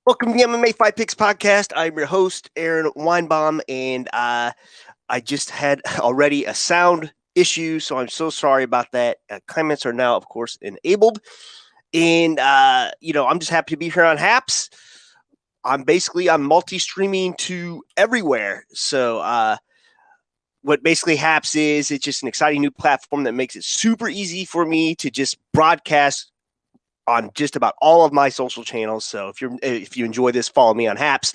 Welcome to the MMA Fight Picks podcast. I'm your host, Aaron Weinbaum, and I just had already a sound issue, so I'm so sorry about that. Comments are now, of course, enabled, and I'm just happy to be here on Haps. I'm multi-streaming to everywhere, so what basically Haps is, it's just an exciting new platform that makes it super easy for me to just broadcast on just about all of my social channels. So if you enjoy this, follow me on Haps,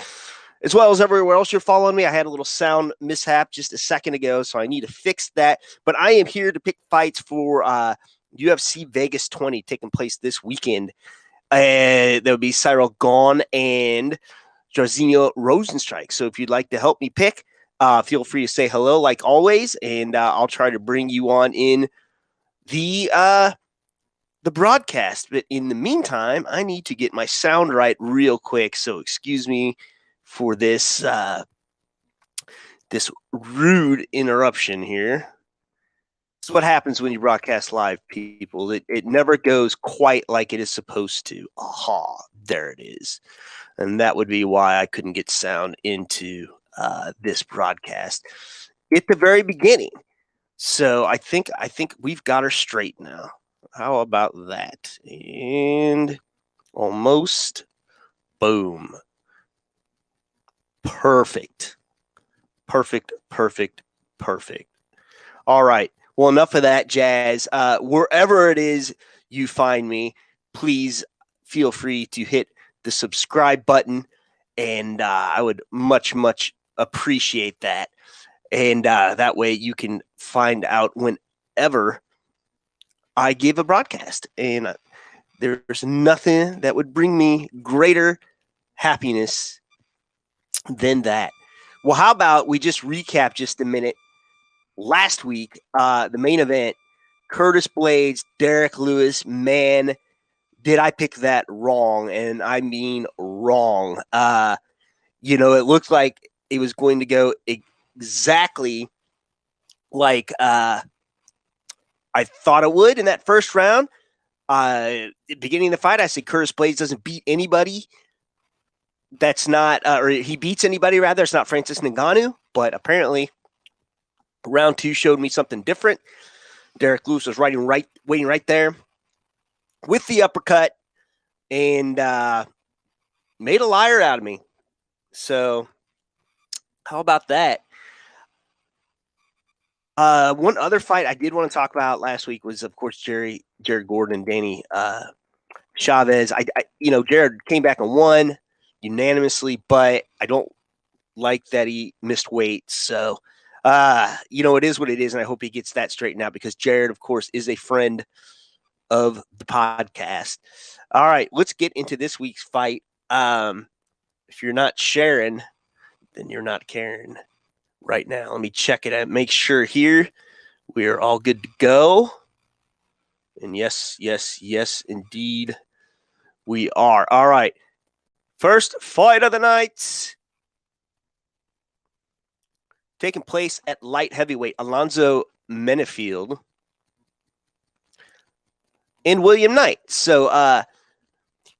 as well as everywhere else you're following me. I had a little sound mishap just a second ago, so I need to fix that. But I am here to pick fights for UFC Vegas 20 taking place this weekend. There will be Ciryl Gane and Jairzinho Rozenstruik. So if you'd like to help me pick, feel free to say hello like always, and I'll try to bring you on in the broadcast. But in the meantime, I need to get my sound right real quick, so excuse me for this this rude interruption here. This is what happens when you broadcast live, people. It never goes quite like it is supposed to. Aha, there it is. And that would be why I couldn't get sound into this broadcast at the very beginning. So I think we've got her straight now. How about that? And almost. Boom. Perfect. All right. Well, enough of that jazz. Wherever it is you find me, please feel free to hit the subscribe button, and I would much appreciate that. And that way you can find out whenever I give a broadcast, and there's nothing that would bring me greater happiness than that. Well, how about we just recap just a minute? Last week, the main event, Curtis Blaydes, Derek Lewis. Man, did I pick that wrong? And I mean wrong. It looked like it was going to go exactly like I thought it would in that first round. Beginning of the fight, I said Curtis Blaydes doesn't beat anybody. That's not, or he beats anybody rather. It's not Francis Ngannou, but apparently round two showed me something different. Derek Lewis was waiting right there with the uppercut and made a liar out of me. So how about that? One other fight I did want to talk about last week was, of course, Jared Gordon and Danny Chavez. Jared came back and won unanimously, but I don't like that he missed weight. So, it is what it is, and I hope he gets that straightened out because Jared, of course, is a friend of the podcast. All right, let's get into this week's fight. If you're not sharing, then you're not caring. Right now, let me check it out. Make sure here we are all good to go. And yes, indeed, we are. All right. First fight of the night. Taking place at light heavyweight. Alonzo Menifield and William Knight. So,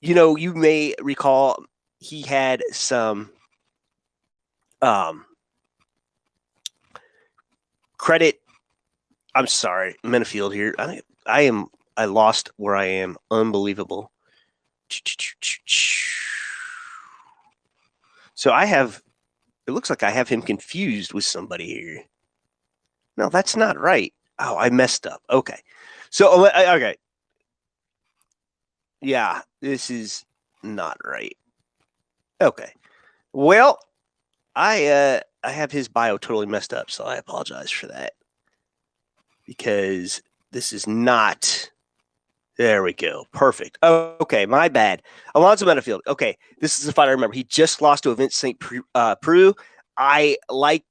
you may recall he had some credit. I'm sorry, Menifield here. I lost where I am. Unbelievable. So it looks like I have him confused with somebody here. No, that's not right. Oh, I messed up. Okay. So, okay. Yeah, this is not right. Okay. Well, I have his bio totally messed up, so I apologize for that. Because this is not... There we go. Perfect. Okay, my bad. Alonzo Menifield. Okay, this is the fight I remember. He just lost to Vince St. Preux. I liked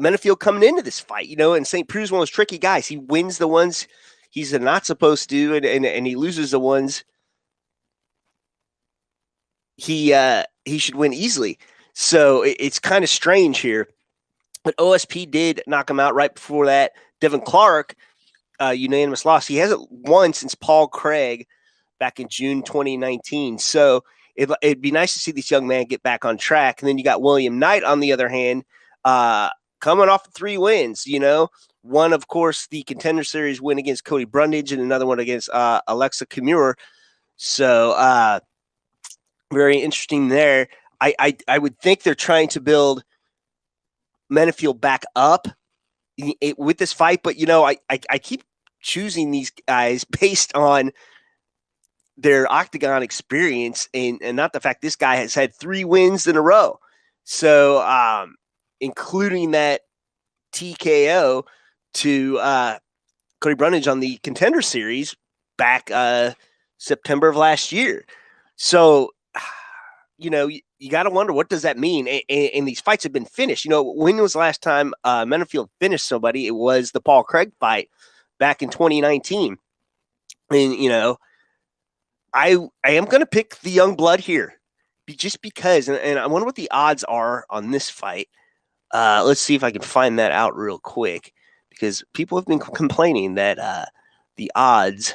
Menifield coming into this fight, and St. Preux is one of those tricky guys. He wins the ones he's not supposed to, and he loses the ones he should win easily. So it's kind of strange here. But OSP did knock him out right before that. Devin Clark, unanimous loss. He hasn't won since Paul Craig back in June 2019. So it'd be nice to see this young man get back on track. And then you got William Knight on the other hand, coming off 3 wins. One, of course, the Contender Series win against Cody Brundage, and another one against Alexa Kimura. So very interesting there. I would think they're trying to build Menifield back up with this fight, but I keep choosing these guys based on their octagon experience and not the fact this guy has had 3 wins in a row. So including that TKO to Cody Brundage on the Contender Series back September of last year. So, you got to wonder, what does that mean? And these fights have been finished. When was the last time Menifield finished somebody? It was the Paul Craig fight back in 2019. And, I am going to pick the young blood here just because, and I wonder what the odds are on this fight. Let's see if I can find that out real quick, because people have been complaining that the odds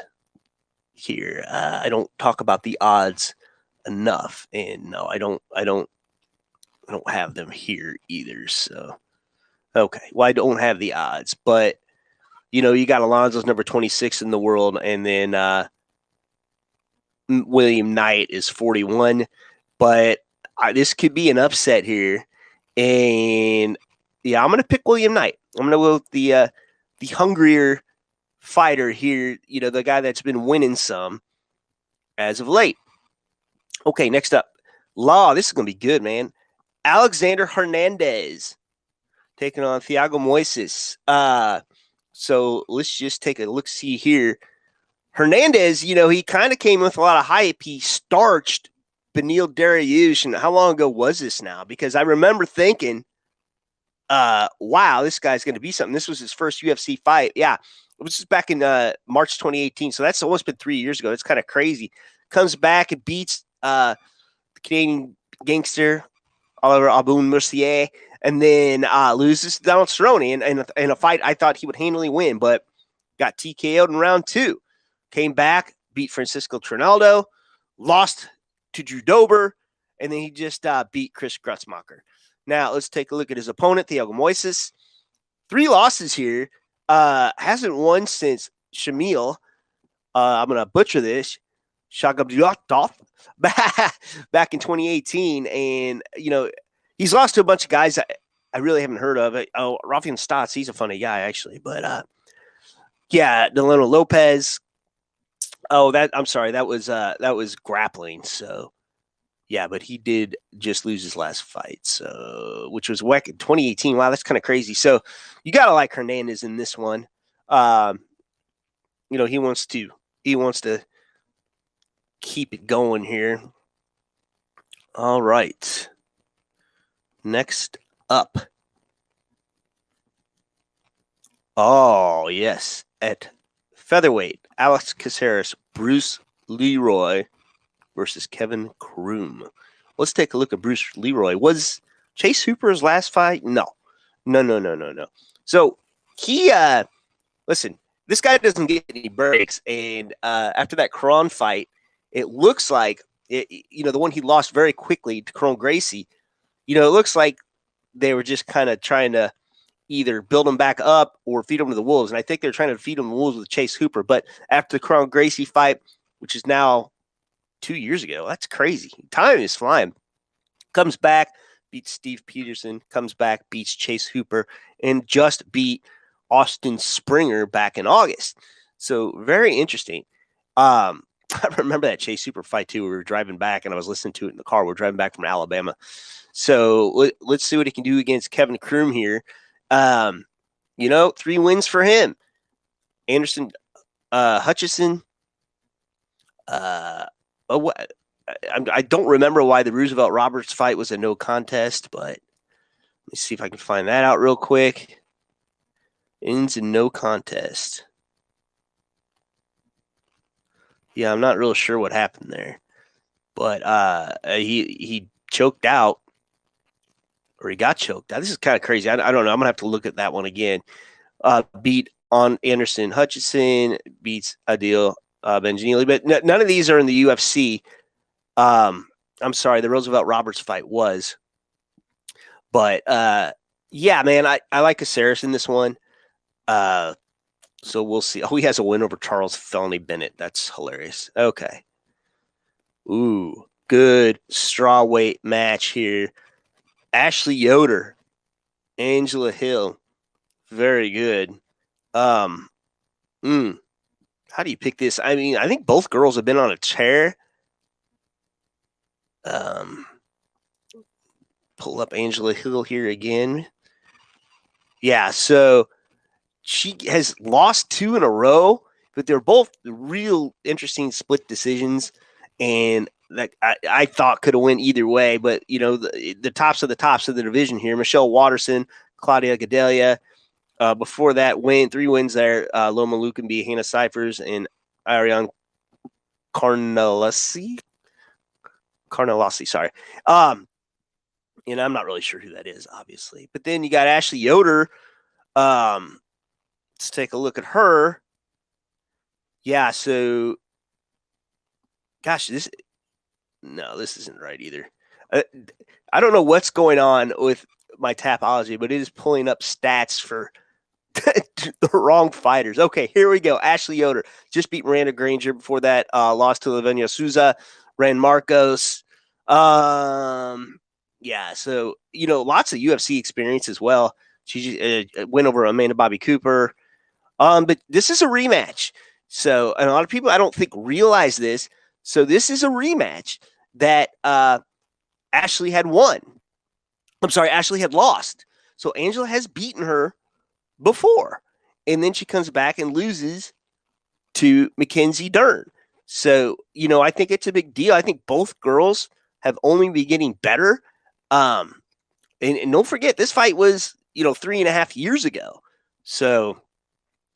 here, I don't talk about the odds enough, and no, I don't have them here either. So, okay, well, I don't have the odds, but you got Alonzo's number 26 in the world, and then William Knight is 41, but this could be an upset here. And yeah, I'm going to pick William Knight. I'm going to go with the hungrier fighter here, the guy that's been winning some as of late. Okay, next up, this is going to be good, man. Alexander Hernandez taking on Thiago Moisés. So let's just take a look-see here. Hernandez, he kind of came with a lot of hype. He starched Beneil Dariush, and how long ago was this now? Because I remember thinking, wow, this guy's going to be something. This was his first UFC fight. Yeah, it was just back in March 2018, so that's almost been 3 years ago. It's kind of crazy. Comes back and beats the Canadian gangster, Oliver Abun Mercier, and then loses to Donald Cerrone in a fight I thought he would handily win, but got TKO'd in round 2. Came back, beat Francisco Trinaldo, lost to Drew Dober, and then he just beat Chris Grutzmacher. Now, let's take a look at his opponent, Thiago Moisés. 3 losses here. Hasn't won since Shamil. I'm going to butcher this. Shagabdiotov back in 2018. And, he's lost to a bunch of guys I really haven't heard of. Rafian Stotts, he's a funny guy, actually. But, yeah, Delano Lopez. I'm sorry. That was grappling. So, yeah, but he did just lose his last fight. So, which was in 2018. Wow, that's kind of crazy. So, you got to like Hernandez in this one. He wants to keep it going here. All right. Next up. Oh, yes. At featherweight, Alex Caceres, Bruce Leroy versus Kevin Croom. Let's take a look at Bruce Leroy. Was Chase Hooper's last fight? No. So he, listen, this guy doesn't get any breaks. And after that Kron fight, it looks like, the one he lost very quickly to Kron Gracie, it looks like they were just kind of trying to either build him back up or feed him to the wolves. And I think they're trying to feed him to the wolves with Chase Hooper. But after the Kron Gracie fight, which is now 2 years ago, that's crazy. Time is flying. Comes back, beats Steve Peterson, comes back, beats Chase Hooper, and just beat Austin Springer back in August. So very interesting. I remember that Chase Hooper fight too. We were driving back and I was listening to it in the car. We're driving back from Alabama. So let's see what he can do against Kevin Croom here. 3 wins for him. Anderson Hutchison. I don't remember why the Roosevelt Roberts fight was a no contest, but let me see if I can find that out real quick. Ends in no contest. Yeah, I'm not real sure what happened there, but he choked out, or he got choked out. This is kind of crazy. I don't know. I'm gonna have to look at that one again. Beat on Anderson beats Adil Benjanili, but none of these are in the UFC. I'm sorry, the Roosevelt Roberts fight was. But yeah, man, I like Caceres in this one. So we'll see. Oh, he has a win over Charles Felony Bennett. That's hilarious. Okay. Ooh, good strawweight match here. Ashley Yoder, Angela Hill. Very good. How do you pick this? I mean, I think both girls have been on a tear. Pull up Angela Hill here again. Yeah, so she has lost 2 in a row, but they're both real interesting split decisions, and that I thought could have went either way. But you know, the tops of the division here: Michelle Watterson, Claudia Gadelia. Before that, 3 wins there: Loma Lukenby, Hannah Cyphers, and Ariane Carnelossi. Sorry. And I'm not really sure who that is, obviously. But then you got Ashley Yoder. Let's take a look at her. Yeah, so gosh, this isn't right either. I don't know what's going on with my Tapology, but it is pulling up stats for the wrong fighters. Okay, here we go. Ashley Yoder just beat Miranda Granger. Before that, lost to Lavinia Souza, Ran Marcos. Yeah, so you know, lots of UFC experience as well. She went over Amanda Bobby Cooper. But this is a rematch. So, and a lot of people I don't think realize this. So this is a rematch that Ashley had won. I'm sorry, Ashley had lost. So Angela has beaten her before. And then she comes back and loses to Mackenzie Dern. So, you know, I think it's a big deal. I think both girls have only been getting better. And don't forget, this fight was, 3.5 years ago. So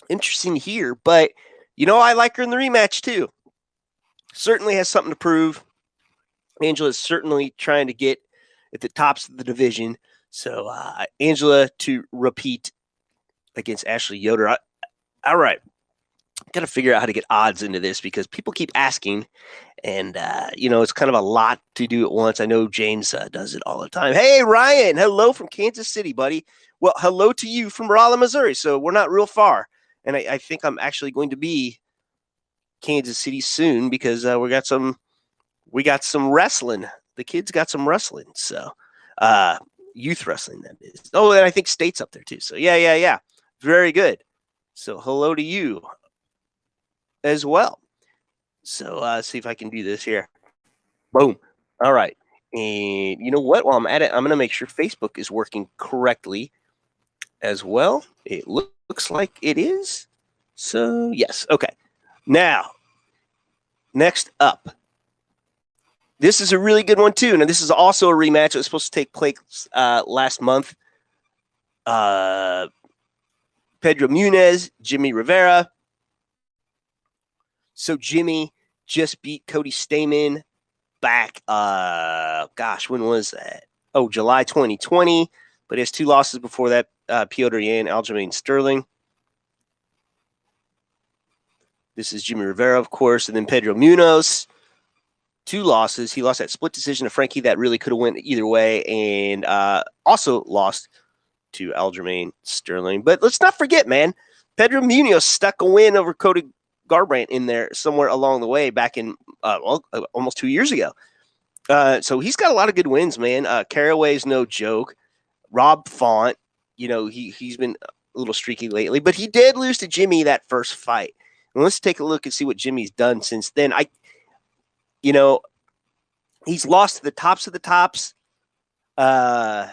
interesting here. But, I like her in the rematch too. Certainly has something to prove. Angela is certainly trying to get at the tops of the division. So Angela to repeat against Ashley Yoder. All right. Got to figure out how to get odds into this because people keep asking. And, it's kind of a lot to do at once. I know James does it all the time. Hey, Ryan. Hello from Kansas City, buddy. Well, hello to you from Rolla, Missouri. So we're not real far. And I think I'm actually going to be Kansas City soon because we got some wrestling. The kids got some wrestling. So youth wrestling, that is. Oh, and I think State's up there too. So yeah. Very good. So hello to you as well. So see if I can do this here. Boom. All right. And you know what? While I'm at it, I'm going to make sure Facebook is working correctly as well. It looks like it is. So, yes. Okay. Now, next up. This is a really good one, too. Now, this is also a rematch. It was supposed to take place last month. Pedro Munhoz, Jimmie Rivera. So, Jimmie just beat Cody Stamann back, when was that? Oh, July 2020. But he has 2 losses before that, Petr Yan, Aljamain Sterling. This is Jimmie Rivera, of course, and then Pedro Munhoz. 2 losses. He lost that split decision to Frankie that really could have went either way, and also lost to Aljamain Sterling. But let's not forget, man, Pedro Munhoz stuck a win over Cody Garbrandt in there somewhere along the way back in almost 2 years ago. So he's got a lot of good wins, man. Caraway's no joke. Rob Font, he's been a little streaky lately, but he did lose to Jimmie that first fight. And let's take a look and see what Jimmie's done since then. He's lost to the tops of the tops. And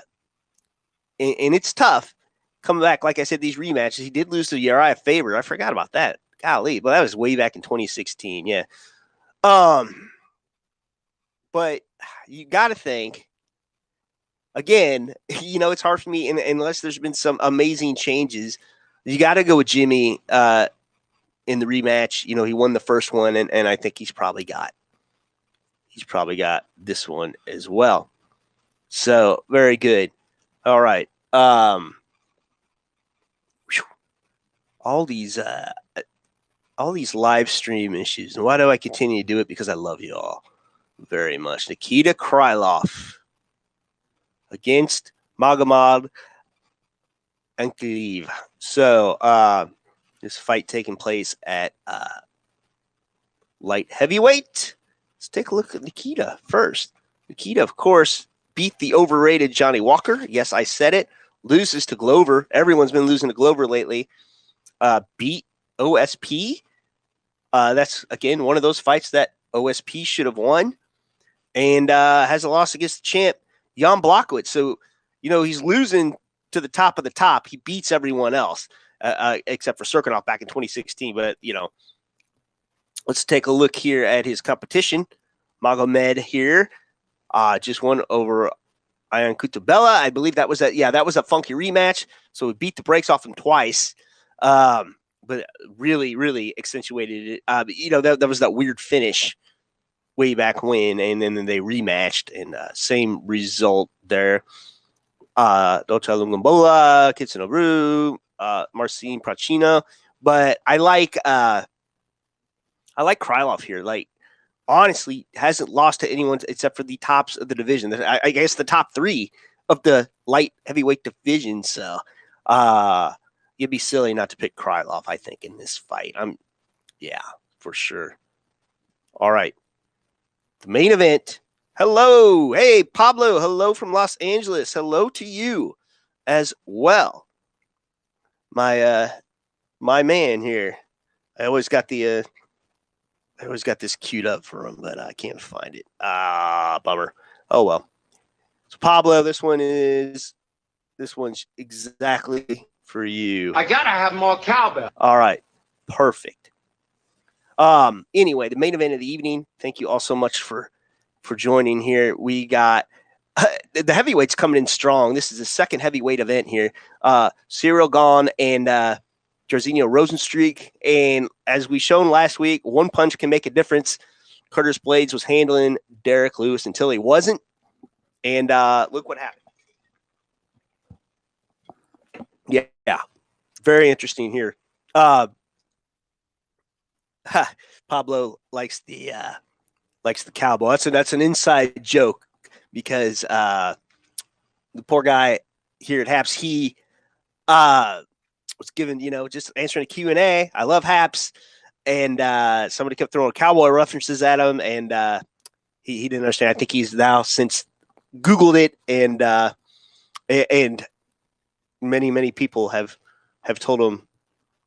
it's tough coming back. Like I said, these rematches, he did lose to Uriah Faber. I forgot about that. Golly, but that was way back in 2016. Yeah. But you got to think, again, it's hard for me, unless there's been some amazing changes, you got to go with Jimmie in the rematch. He won the first one, and I think he's probably got this one as well. So, very good. All right. All these live stream issues. And why do I continue to do it? Because I love you all. very much. Nikita Krylov against Magomed Ankalaev. So this fight taking place at light heavyweight. Let's take a look at Nikita first. Nikita, of course, beat the overrated Johnny Walker. Yes, I said it. Loses to Glover. Everyone's been losing to Glover lately. Beat OSP. That's, again, one of those fights that OSP should have won. And has a loss against the champ, Jan Blachowicz. So, he's losing to the top of the top. He beats everyone else, except for Serkinov back in 2016. But, let's take a look here at his competition. Magomed here just won over Ion Kutabella. I believe that was that was a funky rematch. So we beat the brakes off him twice. But really, really accentuated it. That was that weird finish way back when, and then they rematched, and same result there. Dota Lungambola, Kitsanoru, Marcin Prachino. But I like Krylov here. Like, honestly, hasn't lost to anyone except for the tops of the division. I guess the top three of the light heavyweight division. So, you'd be silly not to pick Krylov, I think, in this fight. Yeah, for sure. All right. The main event. Hello. Hey, Pablo. Hello from Los Angeles. Hello to you as well. My man here. I always got this queued up for him, but I can't find it. Bummer. Oh well. So Pablo, this one's exactly for you. I gotta have more cowbell. All right. Perfect. Anyway, the main event of the evening. Thank you all so much for joining here. We got the heavyweights coming in strong. This is the second heavyweight event here. Ciryl Gane and Jairzinho Rozenstruik. And as we shown last week, one punch can make a difference. Curtis Blaydes was handling Derek Lewis until he wasn't. And look what happened. Yeah. Very interesting here. Pablo likes the cowboy. That's an inside joke because the poor guy here at Haps, he was given, just answering a Q&A. I love Haps, and somebody kept throwing cowboy references at him, and he didn't understand. I think he's now since Googled it, and many people have told him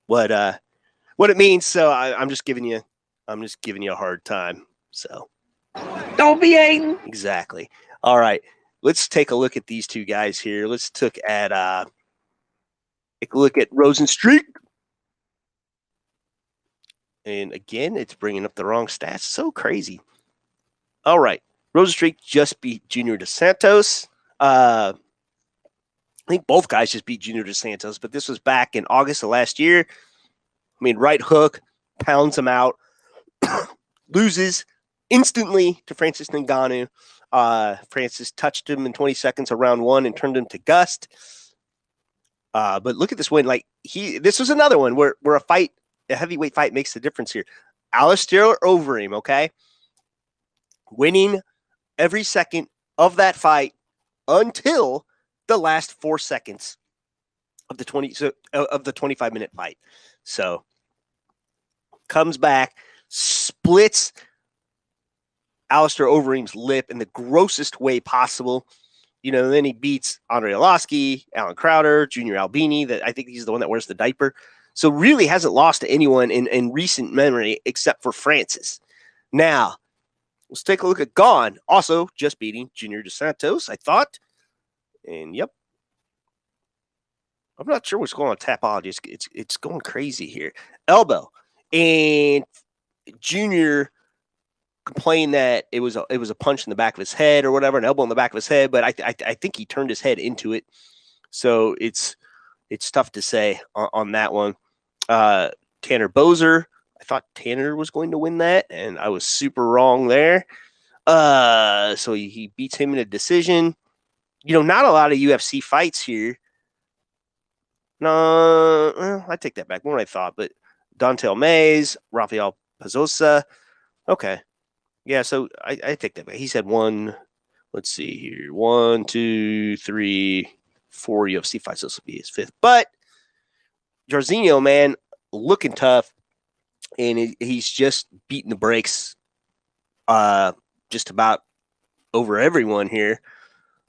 what it means. So I'm just giving you a hard time. So Don't be hating. Exactly. All right. Let's take a look at these two guys here. Let's take a look at Rozenstruik. And again, it's bringing up the wrong stats. So crazy. All right. Rozenstruik just beat Junior Dos Santos. I think both guys just beat Junior Dos Santos, but this was back in August of last year. I mean, right hook, pounds him out, loses instantly to Francis Ngannou. Francis touched him in 20 seconds of round one and turned him to Gust. But look at this win. Like this was another one where a heavyweight fight makes the difference here. Alistair Overeem, okay? Winning every second of that fight until the last 4 seconds of the 25-minute fight. So comes back, splits Alistair Overeem's lip in the grossest way possible. Then he beats Andre Arlovski, Alan Crowder, Junior Albini. That I think he's the one that wears the diaper. So really hasn't lost to anyone in recent memory except for Francis. Now, let's take a look at Gane. Also just beating Junior Dos Santos, I thought. And yep. I'm not sure what's going on with Tapology. It's going crazy here. Elbow. And Junior complained that it was a punch in the back of his head or whatever, an elbow in the back of his head, but I think he turned his head into it. So it's tough to say on that one. Tanner Boser. I thought Tanner was going to win that, and I was super wrong there. So he beats him in a decision. Not a lot of UFC fights here. No, I take that back. More than I thought, but Dontel Mays, Rafael Pazosa. Okay. Yeah, so I take that back. He said one. Let's see here. 1, 2, 3, 4 UFC fights. This will be his 5th. But Jairzinho, man, looking tough, and he's just beating the brakes just about over everyone here.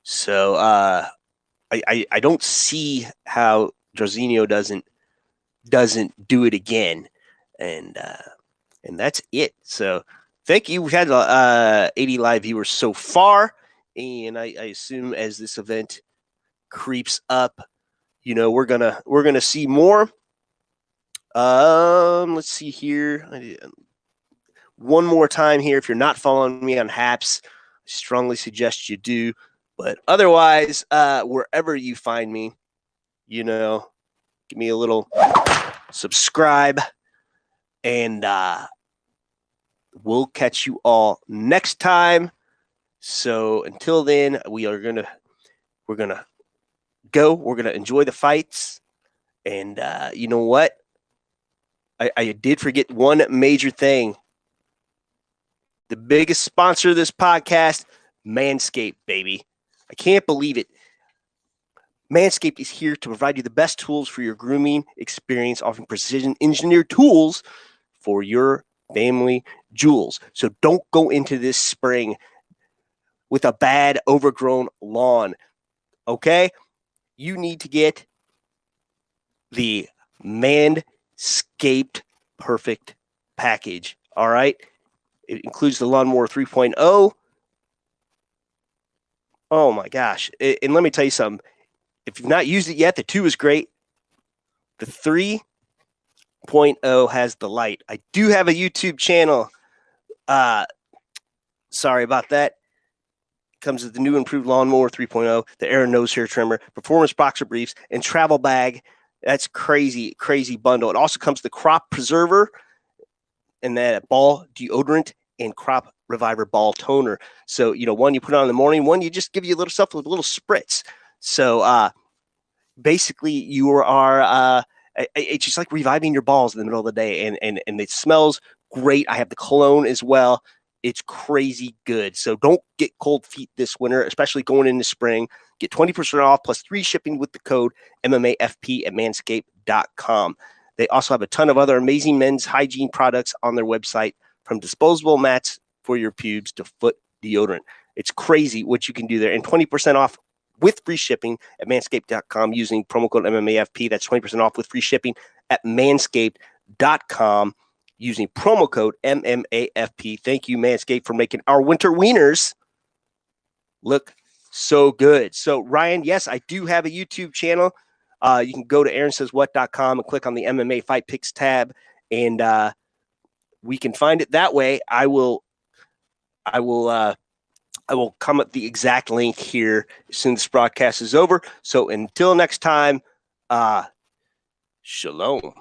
So I don't see how Jairzinho doesn't do it again, and that's it. So thank you. We've had 80 live viewers so far, and I assume as this event creeps up, we're gonna see more. Let's see here. One more time here. If you're not following me on Haps, I strongly suggest you do. But otherwise, wherever you find me, give me a little subscribe, and we'll catch you all next time. So until then, we're gonna go. We're gonna enjoy the fights, and you know what? I did forget one major thing. The biggest sponsor of this podcast, Manscaped, baby. I can't believe it. Manscaped is here to provide you the best tools for your grooming experience, offering precision engineered tools for your family jewels. So don't go into this spring with a bad, overgrown lawn, okay? You need to get the Manscaped Perfect package, all right? It includes the Lawnmower 3.0. Oh, my gosh. And let me tell you something. If you've not used it yet, the 2 is great. The 3.0 has the light. I do have a YouTube channel. Sorry about that. It comes with the new improved Lawnmower 3.0, the Air Nose Hair Trimmer, Performance Boxer Briefs, and Travel Bag. That's crazy, crazy bundle. It also comes with the Crop Preserver and that Ball Deodorant and Crop Reviver Ball Toner. So, one you put on in the morning, one you just give you a little stuff with a little spritz. So, basically, you are it's just like reviving your balls in the middle of the day, and it smells great. I have the cologne as well. It's crazy good. So don't get cold feet this winter, especially going into spring. Get 20% off plus free shipping with the code MMAFP at manscaped.com. They also have a ton of other amazing men's hygiene products on their website, from disposable mats for your pubes to foot deodorant. It's crazy what you can do there. And 20% off with free shipping at manscaped.com using promo code MMAFP. That's 20% off with free shipping at manscaped.com using promo code MMAFP. Thank you, Manscaped, for making our winter wieners look so good. So, Ryan, yes, I do have a YouTube channel. You can go to aaronsayswhat.com and click on the MMA Fight Picks tab, and we can find it that way. I will come up the exact link here as soon as this broadcast is over. So until next time, shalom.